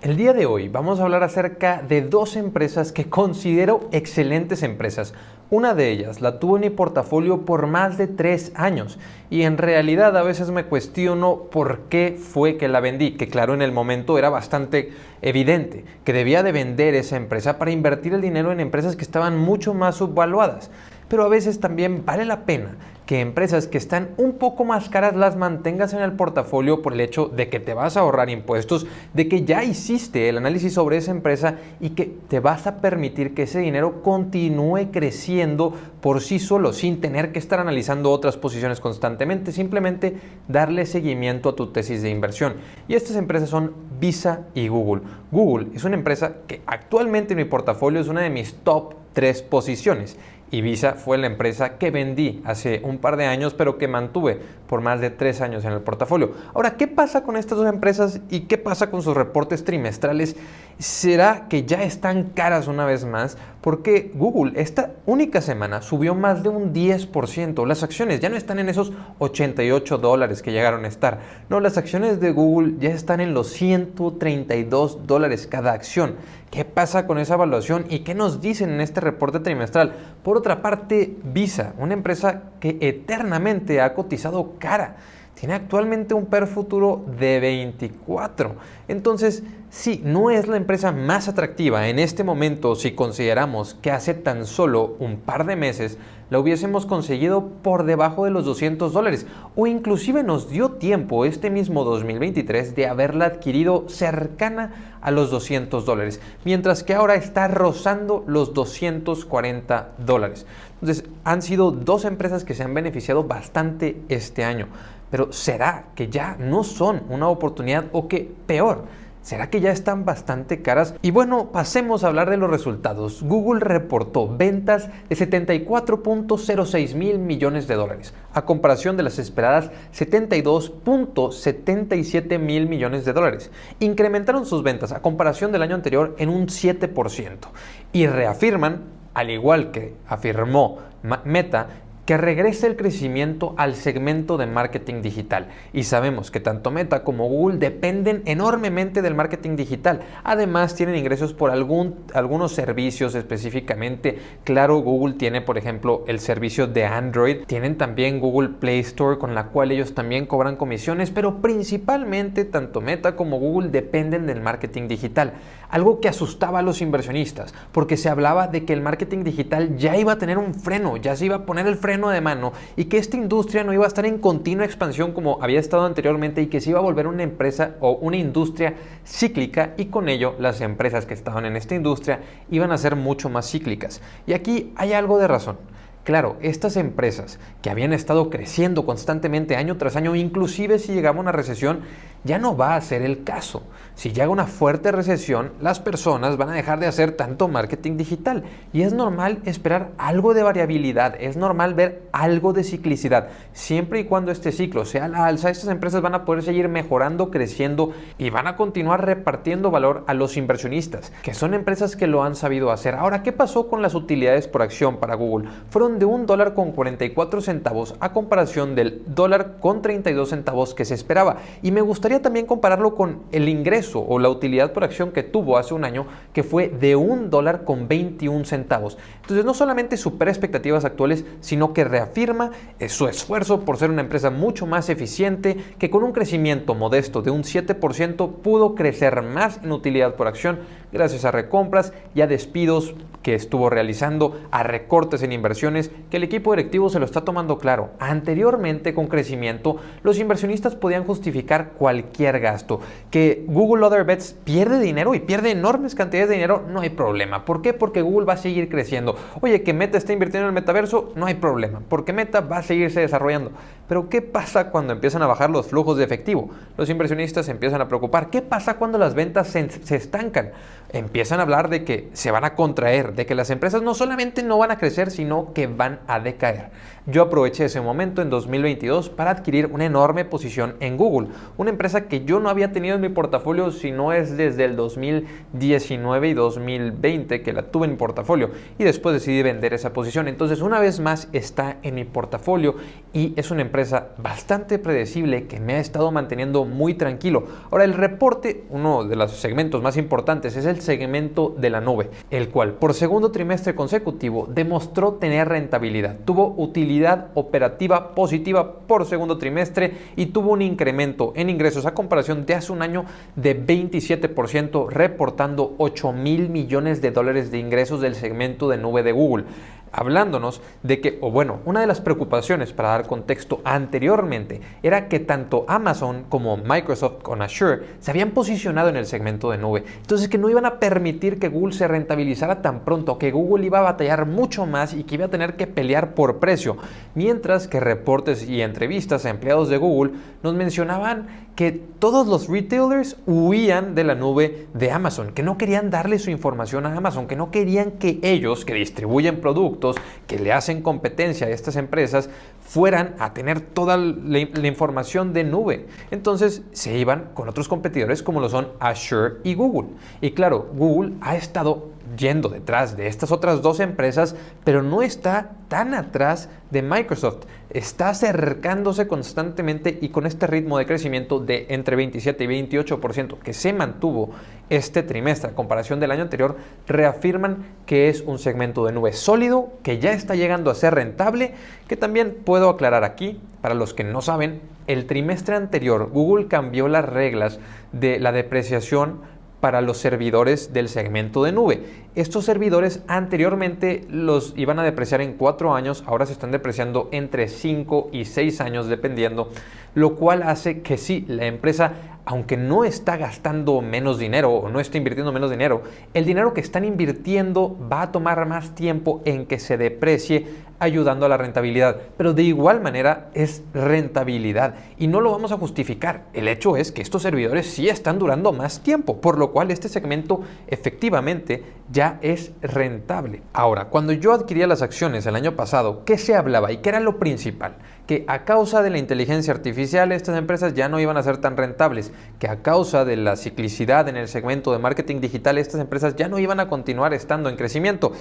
El día de hoy vamos a hablar acerca de dos empresas que considero excelentes empresas. Una de ellas la tuve en mi portafolio por más de 3 años y en realidad a veces me cuestiono por qué fue que la vendí, que claro, en el momento era bastante evidente que debía de vender esa empresa para invertir el dinero en empresas que estaban mucho más subvaluadas. Pero a veces también vale la pena que empresas que están un poco más caras las mantengas en el portafolio por el hecho de que te vas a ahorrar impuestos, de que ya hiciste el análisis sobre esa empresa y que te vas a permitir que ese dinero continúe creciendo por sí solo, sin tener que estar analizando otras posiciones constantemente, simplemente darle seguimiento a tu tesis de inversión. Y estas empresas son Visa y Google. Google es una empresa que actualmente en mi portafolio es una de mis top 3 posiciones. Y Visa fue la empresa que vendí hace un par de años, pero que mantuve por más de 3 años en el portafolio. Ahora, ¿qué pasa con estas dos empresas y qué pasa con sus reportes trimestrales? ¿Será que ya están caras una vez más? Porque Google esta única semana subió más de un 10%. Las acciones ya no están en esos $88 que llegaron a estar. No, las acciones de Google ya están en los $132 cada acción. ¿Qué pasa con esa evaluación y qué nos dicen en este reporte trimestral? Por otra parte, Visa, una empresa que eternamente ha cotizado cara, tiene actualmente un PER futuro de 24. Entonces, sí, no es la empresa más atractiva en este momento si consideramos que hace tan solo un par de meses la hubiésemos conseguido por debajo de los $200 o inclusive nos dio tiempo este mismo 2023 de haberla adquirido cercana a los $200, mientras que ahora está rozando los $240. Entonces, han sido dos empresas que se han beneficiado bastante este año. Pero ¿será que ya no son una oportunidad o que peor? ¿Será que ya están bastante caras? Y bueno, pasemos a hablar de los resultados. Google reportó ventas de 74.06 mil millones de dólares, a comparación de las esperadas 72.77 mil millones de dólares. Incrementaron sus ventas a comparación del año anterior en un 7% y reafirman, al igual que afirmó Meta, que regrese el crecimiento al segmento de marketing digital. Y sabemos que tanto Meta como Google dependen enormemente del marketing digital. Además, tienen ingresos por algunos servicios específicamente. Claro, Google tiene, por ejemplo, el servicio de Android. Tienen también Google Play Store, con la cual ellos también cobran comisiones, pero principalmente tanto Meta como Google dependen del marketing digital. Algo que asustaba a los inversionistas, porque se hablaba de que el marketing digital ya iba a tener un freno, ya se iba a poner el freno de mano y que esta industria no iba a estar en continua expansión como había estado anteriormente y que se iba a volver una empresa o una industria cíclica y con ello las empresas que estaban en esta industria iban a ser mucho más cíclicas. Y aquí hay algo de razón. Claro, estas empresas que habían estado creciendo constantemente año tras año, inclusive si llegaba una recesión, ya no va a ser el caso. Si llega una fuerte recesión, las personas van a dejar de hacer tanto marketing digital y es normal esperar algo de variabilidad, es normal ver algo de ciclicidad. Siempre y cuando este ciclo sea a la alza, estas empresas van a poder seguir mejorando, creciendo y van a continuar repartiendo valor a los inversionistas, que son empresas que lo han sabido hacer. Ahora, ¿qué pasó con las utilidades por acción para Google? Fueron de $1.44 a comparación del $1.32 que se esperaba. Y me gustaría también compararlo con el ingreso o la utilidad por acción que tuvo hace un año, que fue de $1.21. Entonces no solamente supera expectativas actuales, sino que reafirma su esfuerzo por ser una empresa mucho más eficiente, que con un crecimiento modesto de un 7% pudo crecer más en utilidad por acción gracias a recompras y a despidos que estuvo realizando, a recortes en inversiones, que el equipo directivo se lo está tomando claro. Anteriormente, con crecimiento, los inversionistas podían justificar cualquier gasto. Que Google Other Bets pierde dinero y pierde enormes cantidades de dinero, no hay problema. ¿Por qué? Porque Google va a seguir creciendo. Oye, que Meta está invirtiendo en el metaverso, no hay problema, porque Meta va a seguirse desarrollando. Pero ¿qué pasa cuando empiezan a bajar los flujos de efectivo? Los inversionistas se empiezan a preocupar. ¿Qué pasa cuando las ventas se estancan? empiezan a hablar de que se van a contraer, de que las empresas no solamente no van a crecer, sino que van a decaer. Yo aproveché ese momento en 2022 para adquirir una enorme posición en Google, una empresa que yo no había tenido en mi portafolio si no es desde el 2019 y 2020 que la tuve en mi portafolio, y después decidí vender esa posición. Entonces, una vez más está en mi portafolio y es una empresa bastante predecible que me ha estado manteniendo muy tranquilo. Ahora, el reporte, uno de los segmentos más importantes, es el segmento de la nube, el cual por segundo trimestre consecutivo demostró tener rentabilidad, tuvo utilidad operativa positiva por segundo trimestre y tuvo un incremento en ingresos a comparación de hace un año de 27%, reportando $8,000 millones de ingresos del segmento de nube de Google. Hablándonos de que, una de las preocupaciones, para dar contexto anteriormente, era que tanto Amazon como Microsoft con Azure se habían posicionado en el segmento de nube. Entonces, que no iban a permitir que Google se rentabilizara tan pronto, que Google iba a batallar mucho más y que iba a tener que pelear por precio. Mientras que reportes y entrevistas a empleados de Google nos mencionaban que todos los retailers huían de la nube de Amazon, que no querían darle su información a Amazon, que no querían que ellos, que distribuyen productos, que le hacen competencia a estas empresas, fueran a tener toda la información de nube. Entonces se iban con otros competidores como lo son Azure y Google. Y claro, Google ha estado yendo detrás de estas otras dos empresas, pero no está tan atrás de Microsoft. Está acercándose constantemente y con este ritmo de crecimiento de entre 27 y 28% que se mantuvo este trimestre a comparación del año anterior, reafirman que es un segmento de nube sólido, que ya está llegando a ser rentable, que también puedo aclarar aquí, para los que no saben, el trimestre anterior Google cambió las reglas de la depreciación para los servidores del segmento de nube. Estos servidores anteriormente los iban a depreciar en 4 años, ahora se están depreciando entre 5 y 6 años dependiendo, lo cual hace que sí, la empresa, aunque no está gastando menos dinero o no está invirtiendo menos dinero, el dinero que están invirtiendo va a tomar más tiempo en que se deprecie, ayudando a la rentabilidad. Pero de igual manera es rentabilidad y no lo vamos a justificar. El hecho es que estos servidores sí están durando más tiempo, por lo cual este segmento efectivamente ya es rentable. Ahora, cuando yo adquiría las acciones el año pasado, ¿qué se hablaba y qué era lo principal? Que a causa de la inteligencia artificial estas empresas ya no iban a ser tan rentables, que a causa de la ciclicidad en el segmento de marketing digital estas empresas ya no iban a continuar estando en crecimiento.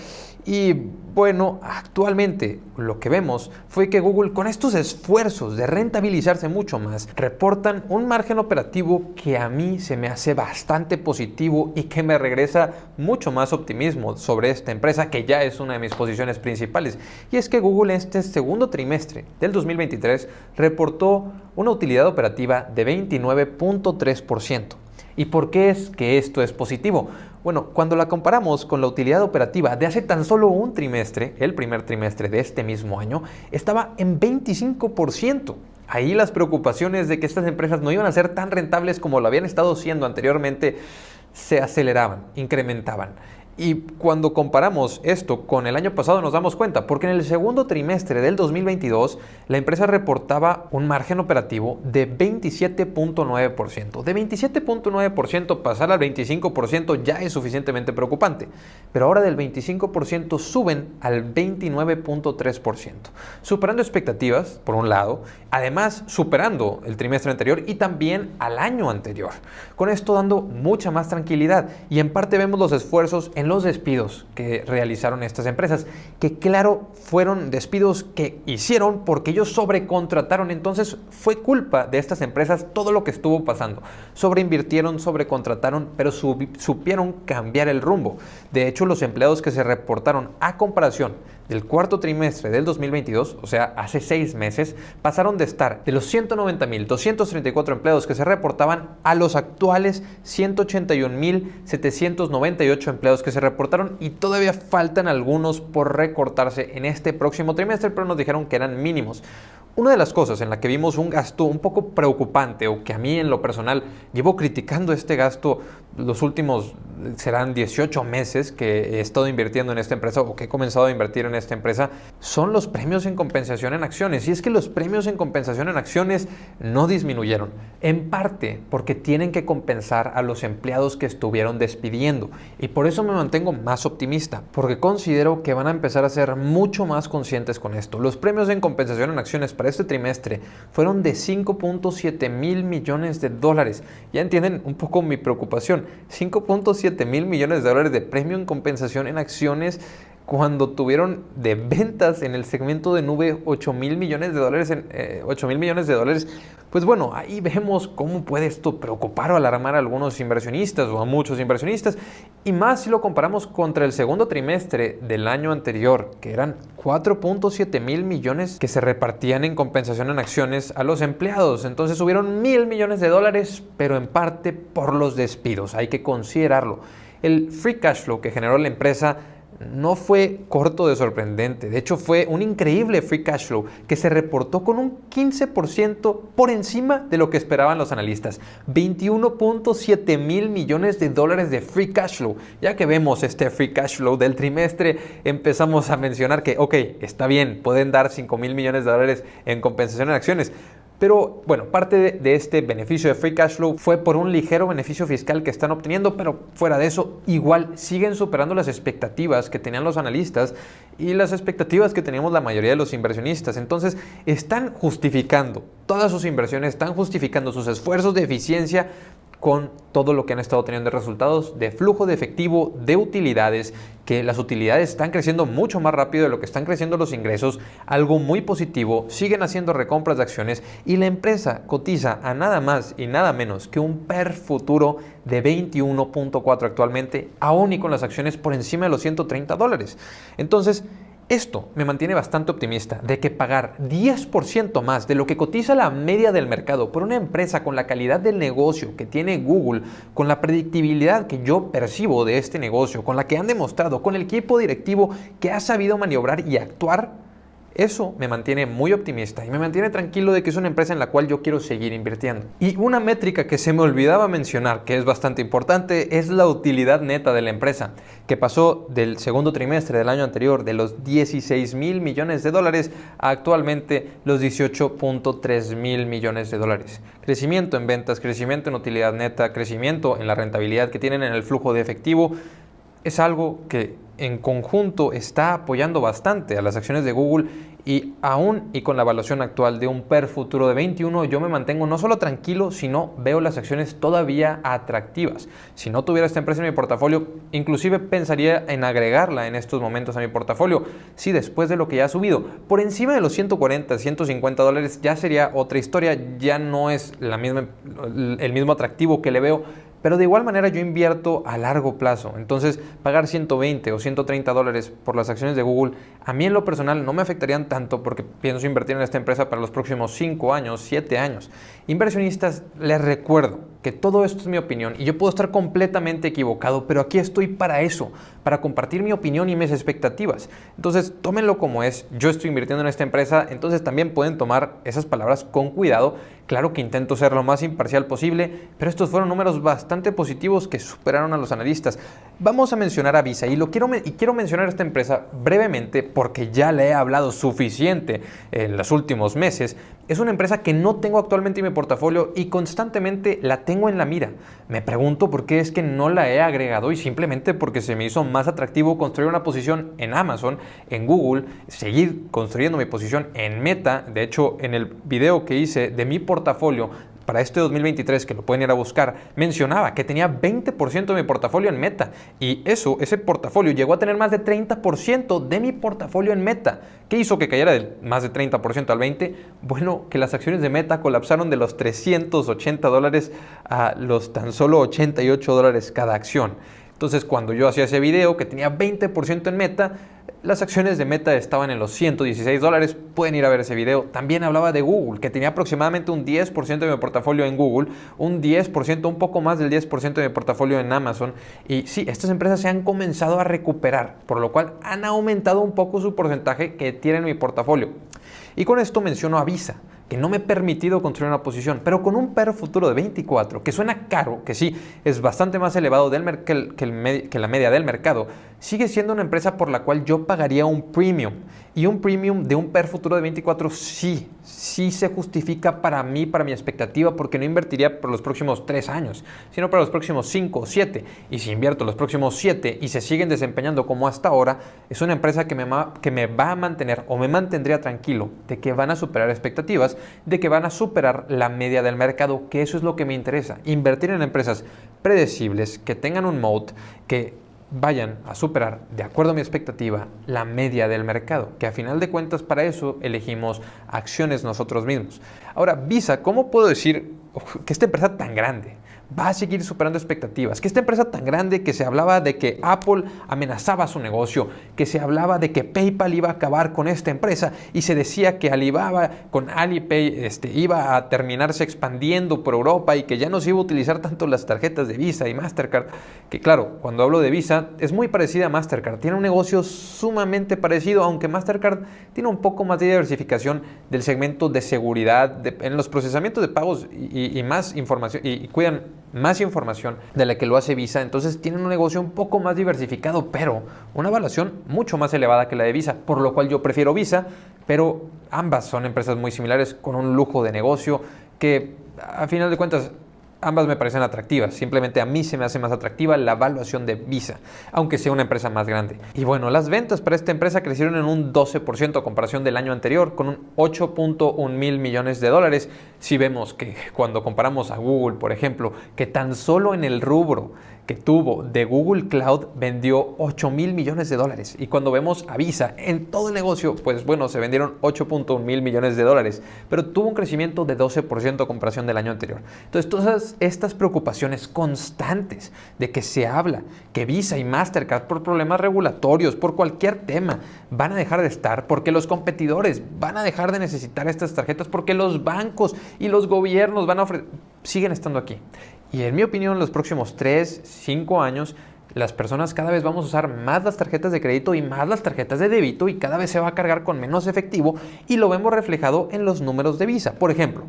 Y bueno, actualmente lo que vemos fue que Google, con estos esfuerzos de rentabilizarse mucho más, reportan un margen operativo que a mí se me hace bastante positivo y que me regresa mucho más optimismo sobre esta empresa, que ya es una de mis posiciones principales. Y es que Google en este segundo trimestre del 2023 reportó una utilidad operativa de 29.3%. ¿Y por qué es que esto es positivo? Bueno, cuando la comparamos con la utilidad operativa de hace tan solo un trimestre, el primer trimestre de este mismo año, estaba en 25%. Ahí las preocupaciones de que estas empresas no iban a ser tan rentables como lo habían estado siendo anteriormente se aceleraban, incrementaban. Y cuando comparamos esto con el año pasado nos damos cuenta, porque en el segundo trimestre del 2022 la empresa reportaba un margen operativo de 27.9%. De 27.9% pasar al 25% ya es suficientemente preocupante, pero ahora del 25% suben al 29.3%, superando expectativas por un lado, además superando el trimestre anterior y también al año anterior. Con esto dando mucha más tranquilidad y en parte vemos los esfuerzos en los despidos que realizaron estas empresas, que claro, fueron despidos que hicieron porque ellos sobrecontrataron. Entonces fue culpa de estas empresas todo lo que estuvo pasando. Sobreinvirtieron, sobrecontrataron, pero supieron cambiar el rumbo. De hecho, los empleados que se reportaron a comparación del cuarto trimestre del 2022, o sea, hace 6 meses, pasaron de estar de los 190.234 empleados que se reportaban a los actuales 181.798 empleados que se reportaron, y todavía faltan algunos por recortarse en este próximo trimestre, pero nos dijeron que eran mínimos. Una de las cosas en la que vimos un gasto un poco preocupante, o que a mí en lo personal llevo criticando este gasto los últimos serán 18 meses que he estado invirtiendo en esta empresa o que he comenzado a invertir en esta empresa, son los premios en compensación en acciones. Y es que los premios en compensación en acciones no disminuyeron, en parte porque tienen que compensar a los empleados que estuvieron despidiendo. Y por eso me mantengo más optimista, porque considero que van a empezar a ser mucho más conscientes con esto. Los premios en compensación en acciones para este trimestre fueron de 5.7 mil millones de dólares. Ya entienden un poco mi preocupación. 5.7 mil millones de dólares de premio en compensación en acciones cuando tuvieron de ventas en el segmento de nube 8 mil millones de dólares. 8 mil millones de dólares. Pues bueno, ahí vemos cómo puede esto preocupar o alarmar a algunos inversionistas o a muchos inversionistas, y más si lo comparamos contra el segundo trimestre del año anterior, que eran 4.7 mil millones que se repartían en compensación en acciones a los empleados. Entonces subieron 1.000 millones de dólares, pero en parte por los despidos. Hay que considerarlo. El free cash flow que generó la empresa no fue corto de sorprendente. De hecho, fue un increíble free cash flow que se reportó con un 15% por encima de lo que esperaban los analistas. 21.7 mil millones de dólares de free cash flow. Ya que vemos este free cash flow del trimestre, empezamos a mencionar que, ok, está bien, pueden dar 5 mil millones de dólares en compensación en acciones. Pero bueno, parte de este beneficio de free cash flow fue por un ligero beneficio fiscal que están obteniendo, pero fuera de eso, igual siguen superando las expectativas que tenían los analistas y las expectativas que teníamos la mayoría de los inversionistas. Entonces, están justificando todas sus inversiones, están justificando sus esfuerzos de eficiencia con todo lo que han estado teniendo de resultados de flujo de efectivo, de utilidades, que las utilidades están creciendo mucho más rápido de lo que están creciendo los ingresos, algo muy positivo. Siguen haciendo recompras de acciones y la empresa cotiza a nada más y nada menos que un PER futuro de 21.4 actualmente, aún y con las acciones por encima de los 130 dólares. Entonces, esto me mantiene bastante optimista de que pagar 10% más de lo que cotiza la media del mercado por una empresa con la calidad del negocio que tiene Google, con la predictibilidad que yo percibo de este negocio, con la que han demostrado, con el equipo directivo que ha sabido maniobrar y actuar, eso me mantiene muy optimista y me mantiene tranquilo de que es una empresa en la cual yo quiero seguir invirtiendo. Y una métrica que se me olvidaba mencionar, que es bastante importante, es la utilidad neta de la empresa, que pasó del segundo trimestre del año anterior de los 16 mil millones de dólares a actualmente los 18.3 mil millones de dólares. Crecimiento en ventas, crecimiento en utilidad neta, crecimiento en la rentabilidad que tienen en el flujo de efectivo, es algo que en conjunto está apoyando bastante a las acciones de Google, y aún y con la evaluación actual de un PER futuro de 21, yo me mantengo no solo tranquilo, sino veo las acciones todavía atractivas. Si no tuviera esta empresa en mi portafolio, inclusive pensaría en agregarla en estos momentos a mi portafolio. Si después de lo que ya ha subido por encima de los 140, 150 dólares, ya sería otra historia, ya no es el mismo atractivo que le veo. Pero de igual manera yo invierto a largo plazo. Entonces, pagar 120 o 130 dólares por las acciones de Google, a mí en lo personal no me afectarían tanto, porque pienso invertir en esta empresa para los próximos 5 años, 7 años. Inversionistas, les recuerdo que todo esto es mi opinión y yo puedo estar completamente equivocado, pero aquí estoy para eso, para compartir mi opinión y mis expectativas. Entonces, tómenlo como es. Yo estoy invirtiendo en esta empresa, entonces también pueden tomar esas palabras con cuidado. Claro que intento ser lo más imparcial posible, pero estos fueron números bastante positivos que superaron a los analistas. Vamos a mencionar a Visa y quiero mencionar a esta empresa brevemente porque ya le he hablado suficiente en los últimos meses. Es una empresa que no tengo actualmente en mi portafolio y constantemente la tengo en la mira. Me pregunto por qué es que no la he agregado, y simplemente porque se me hizo más atractivo construir una posición en Amazon, en Google, seguir construyendo mi posición en Meta. De hecho, en el video que hice de mi portafolio para este 2023, que lo pueden ir a buscar, mencionaba que tenía 20% de mi portafolio en Meta, y ese portafolio llegó a tener más de 30% de mi portafolio en Meta. ¿Qué hizo que cayera del más de 30% al 20%? Bueno, que las acciones de Meta colapsaron de los 380 dólares a los tan solo 88 dólares cada acción. Entonces, cuando yo hacía ese video que tenía 20% en Meta, las acciones de Meta estaban en los 116 dólares. Pueden ir a ver ese video. También hablaba de Google, que tenía aproximadamente un 10% de mi portafolio en Google, un 10%, un poco más del 10% de mi portafolio en Amazon. Y sí, estas empresas se han comenzado a recuperar, por lo cual han aumentado un poco su porcentaje que tienen en mi portafolio. Y con esto menciono a Visa, que no me he permitido construir una posición, pero con un PER futuro de 24, que suena caro, que sí, es bastante más elevado que la media del mercado, sigue siendo una empresa por la cual yo pagaría un premium. Y un premium de un PER futuro de 24 sí se justifica para mí, para mi expectativa, porque no invertiría por los próximos 3 años, sino para los próximos 5 o 7. Y si invierto los próximos 7 y se siguen desempeñando como hasta ahora, es una empresa que me va a mantener o me mantendría tranquilo de que van a superar expectativas, de que van a superar la media del mercado, que eso es lo que me interesa. Invertir en empresas predecibles, que tengan un moat, que vayan a superar, de acuerdo a mi expectativa, la media del mercado, que a final de cuentas para eso elegimos acciones nosotros mismos. Ahora, Visa, ¿cómo puedo decir que esta empresa tan grande va a seguir superando expectativas? Que esta empresa tan grande, que se hablaba de que Apple amenazaba su negocio, que se hablaba de que PayPal iba a acabar con esta empresa y se decía que Alibaba con Alipay iba a terminarse expandiendo por Europa y que ya no se iba a utilizar tanto las tarjetas de Visa y Mastercard, que claro, cuando hablo de Visa es muy parecida a Mastercard, tiene un negocio sumamente parecido, aunque Mastercard tiene un poco más de diversificación del segmento de seguridad, en los procesamientos de pagos y más información, y cuidan más información de la que lo hace Visa. Entonces tienen un negocio un poco más diversificado, pero una evaluación mucho más elevada que la de Visa, por lo cual yo prefiero Visa, pero ambas son empresas muy similares con un lujo de negocio que a final de cuentas ambas me parecen atractivas. Simplemente a mí se me hace más atractiva la evaluación de Visa, aunque sea una empresa más grande. Y bueno, las ventas para esta empresa crecieron en un 12% a comparación del año anterior, con un 8.1 mil millones de dólares. Si vemos que cuando comparamos a Google, por ejemplo, que tan solo en el rubro que tuvo de Google Cloud vendió 8 mil millones de dólares. Y cuando vemos a Visa en todo el negocio, pues bueno, se vendieron 8.1 mil millones de dólares, pero tuvo un crecimiento de 12% a comparación del año anterior. Entonces, todas estas preocupaciones constantes de que se habla que Visa y Mastercard por problemas regulatorios, por cualquier tema, van a dejar de estar, porque los competidores van a dejar de necesitar estas tarjetas, porque los bancos y los gobiernos van a siguen estando aquí. Y en mi opinión, en los próximos 3, 5 años, las personas cada vez vamos a usar más las tarjetas de crédito y más las tarjetas de débito y cada vez se va a cargar con menos efectivo y lo vemos reflejado en los números de Visa. Por ejemplo,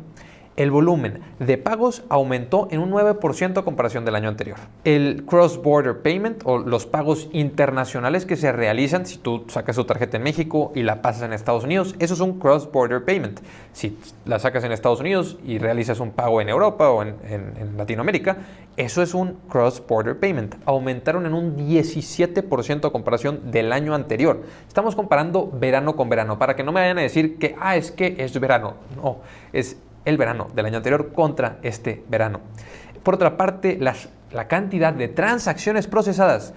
el volumen de pagos aumentó en un 9% a comparación del año anterior. El cross-border payment o los pagos internacionales que se realizan si tú sacas tu tarjeta en México y la pasas en Estados Unidos, eso es un cross-border payment. Si la sacas en Estados Unidos y realizas un pago en Europa o en Latinoamérica, eso es un cross-border payment. Aumentaron en un 17% a comparación del año anterior. Estamos comparando verano con verano, para que no me vayan a decir que es que es verano. No, es el verano del año anterior contra este verano. Por otra parte, la cantidad de transacciones procesadas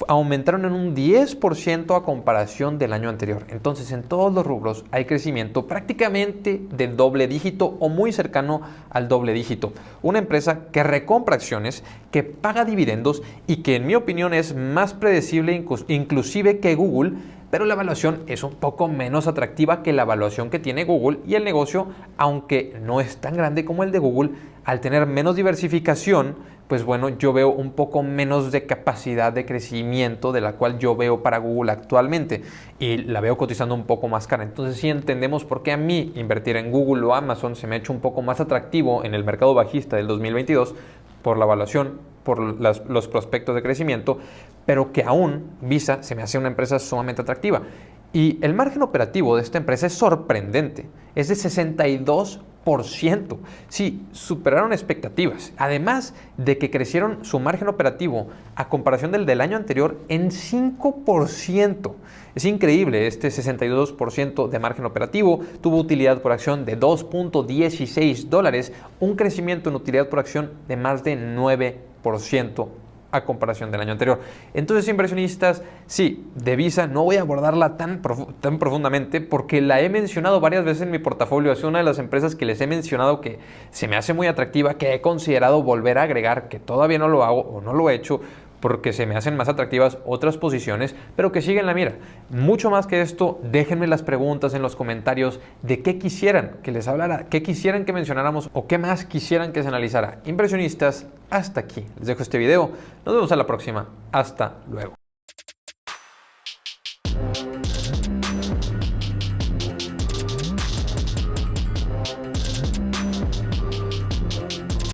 aumentaron en un 10% a comparación del año anterior. Entonces, en todos los rubros hay crecimiento prácticamente de doble dígito o muy cercano al doble dígito. Una empresa que recompra acciones, que paga dividendos y que en mi opinión es más predecible inclusive que Google, pero la evaluación es un poco menos atractiva que la evaluación que tiene Google y el negocio, aunque no es tan grande como el de Google, al tener menos diversificación, pues bueno, yo veo un poco menos de capacidad de crecimiento de la cual yo veo para Google actualmente y la veo cotizando un poco más cara. Entonces sí entendemos por qué a mí invertir en Google o Amazon se me ha hecho un poco más atractivo en el mercado bajista del 2022 por la evaluación, por los prospectos de crecimiento, pero que aún Visa se me hace una empresa sumamente atractiva. Y el margen operativo de esta empresa es sorprendente, es de 62%. Sí, superaron expectativas. Además de que crecieron su margen operativo a comparación del año anterior en 5%. Es increíble, este 62% de margen operativo tuvo utilidad por acción de $2.16, un crecimiento en utilidad por acción de más de 9% a comparación del año anterior. Entonces, inversionistas, sí, de Visa no voy a abordarla tan profundamente porque la he mencionado varias veces en mi portafolio. Es una de las empresas que les he mencionado que se me hace muy atractiva, que he considerado volver a agregar, que todavía no lo hago o no lo he hecho porque se me hacen más atractivas otras posiciones, pero que siguen la mira. Mucho más que esto, déjenme las preguntas en los comentarios de qué quisieran que les hablara, qué quisieran que mencionáramos o qué más quisieran que se analizara. Inversionistas, hasta aquí les dejo este video. Nos vemos a la próxima. Hasta luego.